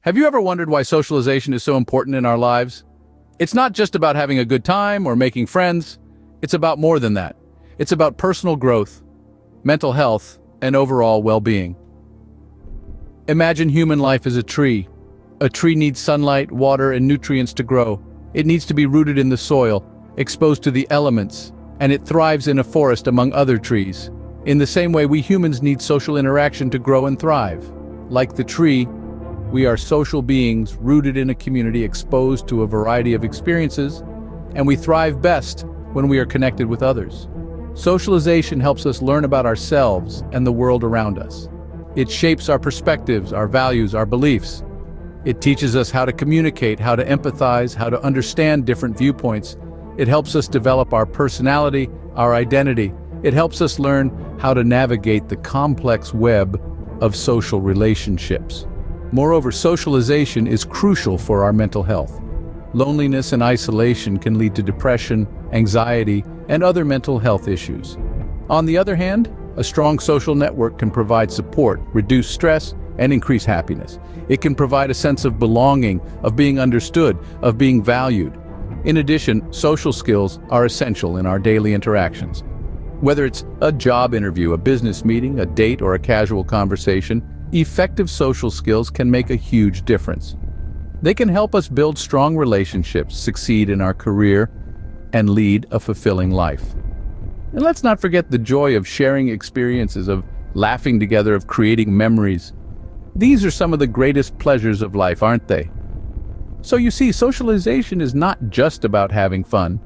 Have you ever wondered why socialization is so important in our lives? It's not just about having a good time or making friends. It's about more than that. It's about personal growth, mental health, and overall well-being. Imagine human life as a tree. A tree needs sunlight, water, and nutrients to grow. It needs to be rooted in the soil, exposed to the elements, and it thrives in a forest among other trees. In the same way, we humans need social interaction to grow and thrive. Like the tree, we are social beings rooted in a community exposed to a variety of experiences, and we thrive best when we are connected with others. Socialization helps us learn about ourselves and the world around us. It shapes our perspectives, our values, our beliefs. It teaches us how to communicate, how to empathize, how to understand different viewpoints. It helps us develop our personality, our identity. It helps us learn how to navigate the complex web of social relationships. Moreover, socialization is crucial for our mental health. Loneliness and isolation can lead to depression, anxiety, and other mental health issues. On the other hand, a strong social network can provide support, reduce stress, and increase happiness. It can provide a sense of belonging, of being understood, of being valued. In addition, social skills are essential in our daily interactions. Whether it's a job interview, a business meeting, a date, or a casual conversation, effective social skills can make a huge difference. They can help us build strong relationships, succeed in our career, and lead a fulfilling life. And let's not forget the joy of sharing experiences, of laughing together, of creating memories. These are some of the greatest pleasures of life, aren't they? So you see, socialization is not just about having fun.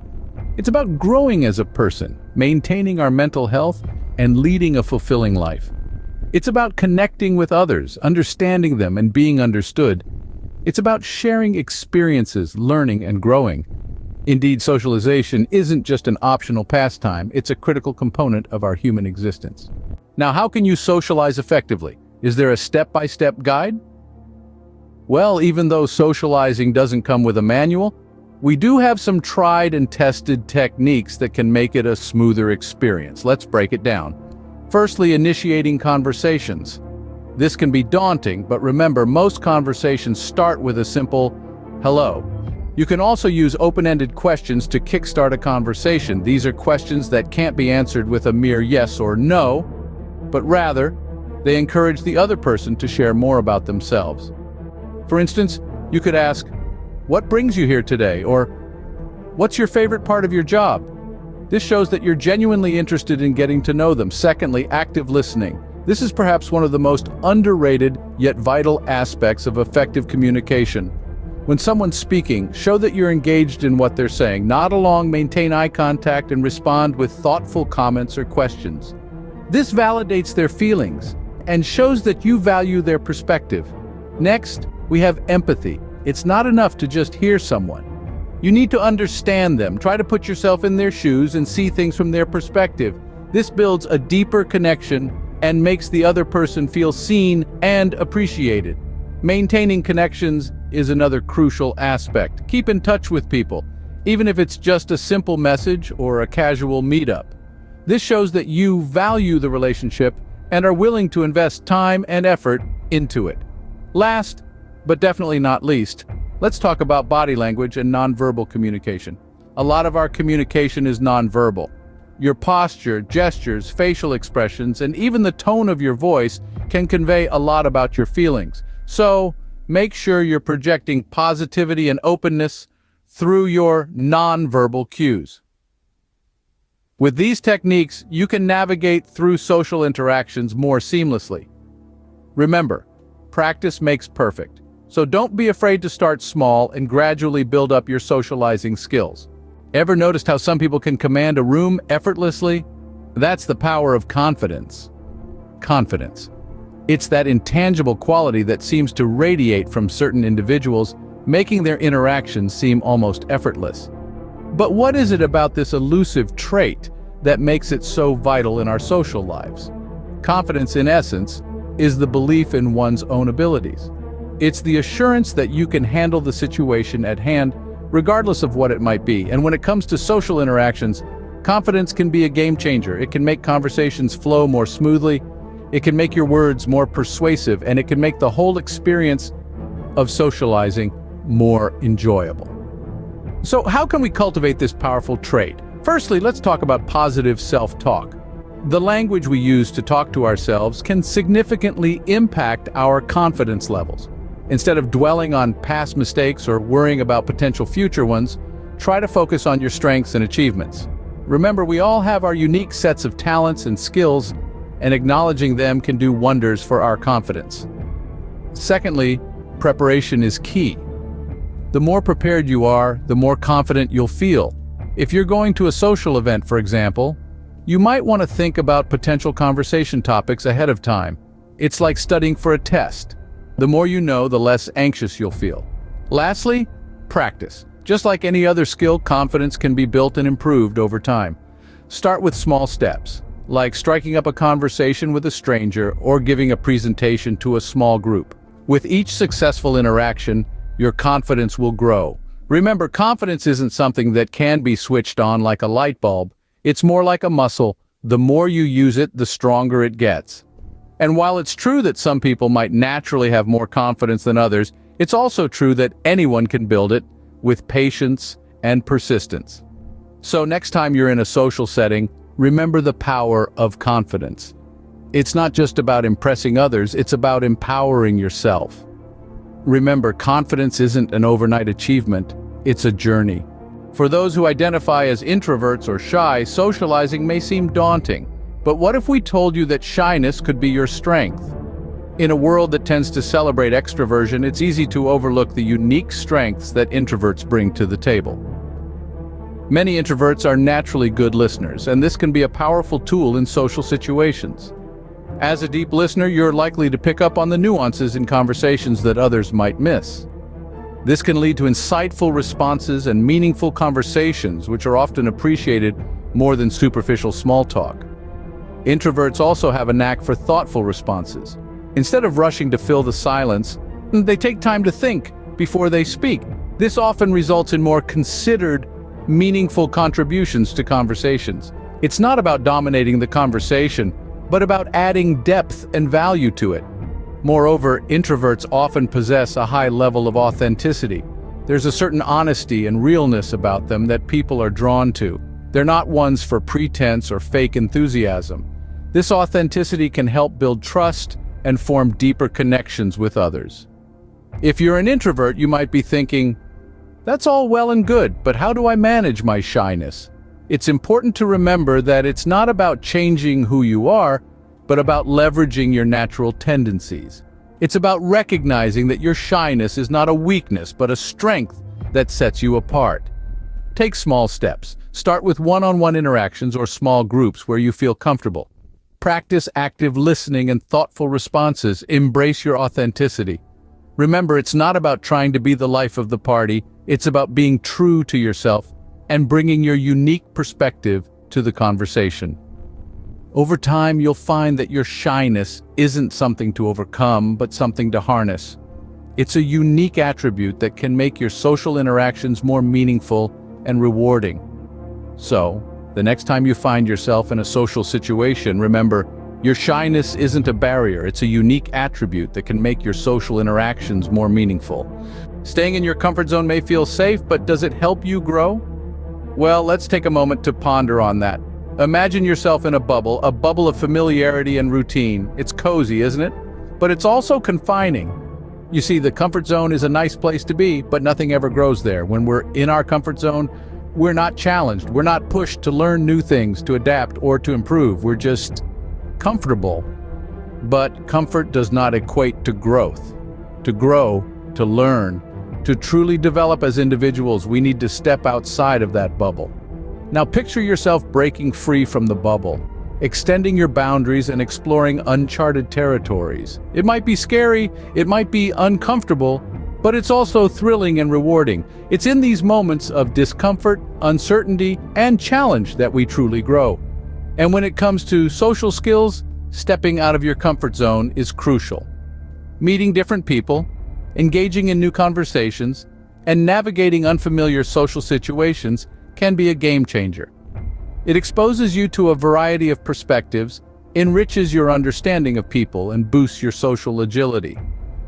It's about growing as a person, maintaining our mental health, and leading a fulfilling life. It's about connecting with others, understanding them, and being understood. It's about sharing experiences, learning, and growing. Indeed, socialization isn't just an optional pastime, it's a critical component of our human existence. Now, how can you socialize effectively? Is there a step-by-step guide? Well, even though socializing doesn't come with a manual, we do have some tried and tested techniques that can make it a smoother experience. Let's break it down. Firstly, initiating conversations. This can be daunting, but remember, most conversations start with a simple hello. You can also use open-ended questions to kickstart a conversation. These are questions that can't be answered with a mere yes or no, but rather, they encourage the other person to share more about themselves. For instance, you could ask, "What brings you here today?" Or, "What's your favorite part of your job?" This shows that you're genuinely interested in getting to know them. Secondly, active listening. This is perhaps one of the most underrated yet vital aspects of effective communication. When someone's speaking, show that you're engaged in what they're saying. Nod along, maintain eye contact, and respond with thoughtful comments or questions. This validates their feelings and shows that you value their perspective. Next, we have empathy. It's not enough to just hear someone. You need to understand them. Try to put yourself in their shoes and see things from their perspective. This builds a deeper connection and makes the other person feel seen and appreciated. Maintaining connections is another crucial aspect. Keep in touch with people, even if it's just a simple message or a casual meetup. This shows that you value the relationship and are willing to invest time and effort into it. Last, but definitely not least, let's talk about body language and nonverbal communication. A lot of our communication is nonverbal. Your posture, gestures, facial expressions, and even the tone of your voice can convey a lot about your feelings. So, make sure you're projecting positivity and openness through your nonverbal cues. With these techniques, you can navigate through social interactions more seamlessly. Remember, practice makes perfect. So don't be afraid to start small and gradually build up your socializing skills. Ever noticed how some people can command a room effortlessly? That's the power of confidence. Confidence. It's that intangible quality that seems to radiate from certain individuals, making their interactions seem almost effortless. But what is it about this elusive trait that makes it so vital in our social lives? Confidence, in essence, is the belief in one's own abilities. It's the assurance that you can handle the situation at hand, regardless of what it might be. And when it comes to social interactions, confidence can be a game changer. It can make conversations flow more smoothly, it can make your words more persuasive, and it can make the whole experience of socializing more enjoyable. So how can we cultivate this powerful trait? Firstly, let's talk about positive self-talk. The language we use to talk to ourselves can significantly impact our confidence levels. Instead of dwelling on past mistakes or worrying about potential future ones, try to focus on your strengths and achievements. Remember, we all have our unique sets of talents and skills, and acknowledging them can do wonders for our confidence. Secondly, preparation is key. The more prepared you are, the more confident you'll feel. If you're going to a social event, for example, you might want to think about potential conversation topics ahead of time. It's like studying for a test. The more you know, the less anxious you'll feel. Lastly, practice. Just like any other skill, confidence can be built and improved over time. Start with small steps, like striking up a conversation with a stranger or giving a presentation to a small group. With each successful interaction, your confidence will grow. Remember, confidence isn't something that can be switched on like a light bulb. It's more like a muscle. The more you use it, the stronger it gets. And while it's true that some people might naturally have more confidence than others, it's also true that anyone can build it with patience and persistence. So next time you're in a social setting, remember the power of confidence. It's not just about impressing others, it's about empowering yourself. Remember, confidence isn't an overnight achievement, it's a journey. For those who identify as introverts or shy, socializing may seem daunting. But what if we told you that shyness could be your strength? In a world that tends to celebrate extroversion, it's easy to overlook the unique strengths that introverts bring to the table. Many introverts are naturally good listeners, and this can be a powerful tool in social situations. As a deep listener, you're likely to pick up on the nuances in conversations that others might miss. This can lead to insightful responses and meaningful conversations, which are often appreciated more than superficial small talk. Introverts also have a knack for thoughtful responses. Instead of rushing to fill the silence, they take time to think before they speak. This often results in more considered, meaningful contributions to conversations. It's not about dominating the conversation, but about adding depth and value to it. Moreover, introverts often possess a high level of authenticity. There's a certain honesty and realness about them that people are drawn to. They're not ones for pretense or fake enthusiasm. This authenticity can help build trust and form deeper connections with others. If you're an introvert, you might be thinking, that's all well and good, but how do I manage my shyness? It's important to remember that it's not about changing who you are, but about leveraging your natural tendencies. It's about recognizing that your shyness is not a weakness, but a strength that sets you apart. Take small steps. Start with one-on-one interactions or small groups where you feel comfortable. Practice active listening and thoughtful responses. Embrace your authenticity. Remember, it's not about trying to be the life of the party. It's about being true to yourself and bringing your unique perspective to the conversation. Over time, you'll find that your shyness isn't something to overcome, but something to harness. It's a unique attribute that can make your social interactions more meaningful and rewarding. So, the next time you find yourself in a social situation, remember, your shyness isn't a barrier, it's a unique attribute that can make your social interactions more meaningful. Staying in your comfort zone may feel safe, but does it help you grow? Well, let's take a moment to ponder on that. Imagine yourself in a bubble of familiarity and routine. It's cozy, isn't it? But it's also confining. You see, the comfort zone is a nice place to be, but nothing ever grows there. When we're in our comfort zone, we're not challenged. We're not pushed to learn new things, to adapt, or to improve. We're just comfortable. But comfort does not equate to growth. To grow, to learn, to truly develop as individuals, we need to step outside of that bubble. Now picture yourself breaking free from the bubble, extending your boundaries and exploring uncharted territories. It might be scary, it might be uncomfortable, but it's also thrilling and rewarding. It's in these moments of discomfort, uncertainty, and challenge that we truly grow. And when it comes to social skills, stepping out of your comfort zone is crucial. Meeting different people, engaging in new conversations, and navigating unfamiliar social situations can be a game changer. It exposes you to a variety of perspectives, enriches your understanding of people, and boosts your social agility.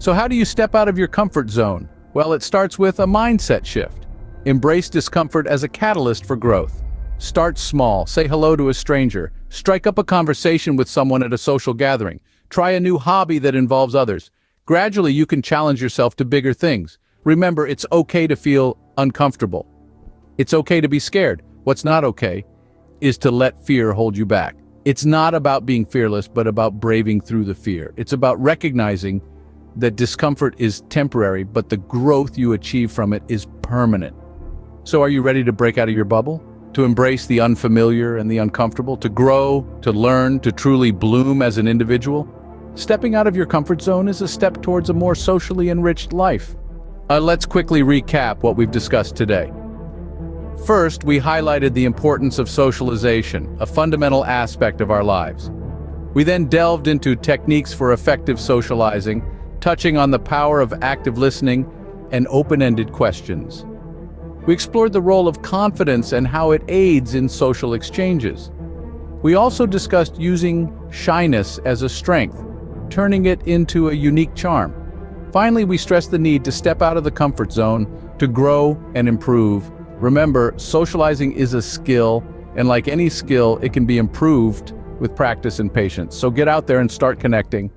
So how do you step out of your comfort zone? Well, it starts with a mindset shift. Embrace discomfort as a catalyst for growth. Start small, say hello to a stranger, strike up a conversation with someone at a social gathering, try a new hobby that involves others. Gradually, you can challenge yourself to bigger things. Remember, it's okay to feel uncomfortable. It's okay to be scared. What's not okay is to let fear hold you back. It's not about being fearless, but about braving through the fear. It's about recognizing that discomfort is temporary, but the growth you achieve from it is permanent. So are you ready to break out of your bubble? To embrace the unfamiliar and the uncomfortable? To grow, to learn, to truly bloom as an individual? Stepping out of your comfort zone is a step towards a more socially enriched life. Let's quickly recap what we've discussed today. First, we highlighted the importance of socialization, a fundamental aspect of our lives. We then delved into techniques for effective socializing, touching on the power of active listening and open-ended questions. We explored the role of confidence and how it aids in social exchanges. We also discussed using shyness as a strength, turning it into a unique charm. Finally, we stressed the need to step out of the comfort zone to grow and improve. Remember, socializing is a skill, and like any skill, it can be improved with practice and patience. So get out there and start connecting.